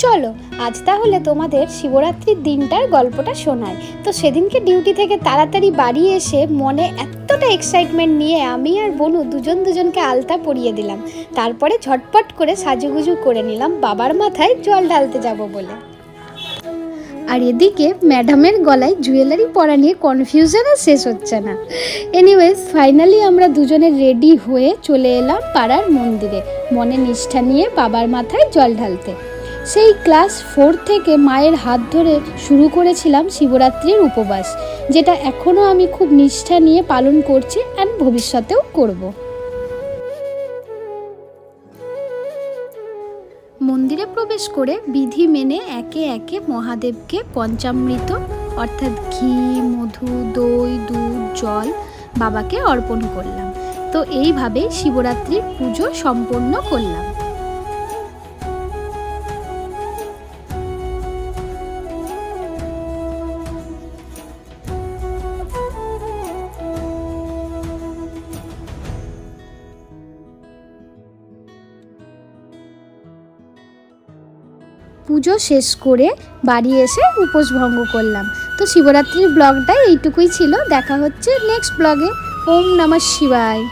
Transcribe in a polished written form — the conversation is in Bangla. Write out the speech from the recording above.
চলো আজ তাহলে তোমাদের শিবরাত্রির দিনটার গল্পটা শোনাই। তো সেদিনকে ডিউটি থেকে তাড়াতাড়ি বাড়ি এসে মনে এতটা এক্সাইটমেন্ট নিয়ে আমি আর বনু দুজনকে আলতা পরিয়ে দিলাম। তারপরে ঝটপট করে সাজুগুজু করে নিলাম বাবার মাথায় জল ঢালতে যাব বলে। আর এদিকে ম্যাডামের গলায় জুয়েলারি পরা নিয়ে কনফিউশন আর শেষ হচ্ছে না। এনিওয়েজ ফাইনালি আমরা দুজনে রেডি হয়ে চলে এলাম পাড়ার মন্দিরে, মনে নিষ্ঠা নিয়ে বাবার মাথায় জল ঢালতে। সেই ক্লাস 4 থেকে মায়ের হাত ধরে শুরু করেছিলাম শিবরাত্রির উপবাস, যেটা এখনও আমি খুব নিষ্ঠা নিয়ে পালন করছি অ্যান্ড ভবিষ্যতেও করব। মন্দিরে প্রবেশ করে বিধি মেনে একে একে মহাদেবকে পঞ্চামৃত অর্থাৎ ঘি, মধু, দই, দুধ, জল বাবাকে অর্পণ করলাম। তো এইভাবেই শিবরাত্রির পুজো সম্পন্ন করলাম। পুজো শেষ করে বাড়ি এসে উপোস ভঙ্গ করলাম। তো শিবরাত্রির ব্লগটা এইটুকুই ছিল। দেখা হচ্ছে নেক্সট ব্লগে। ওম নমঃ শিবায়।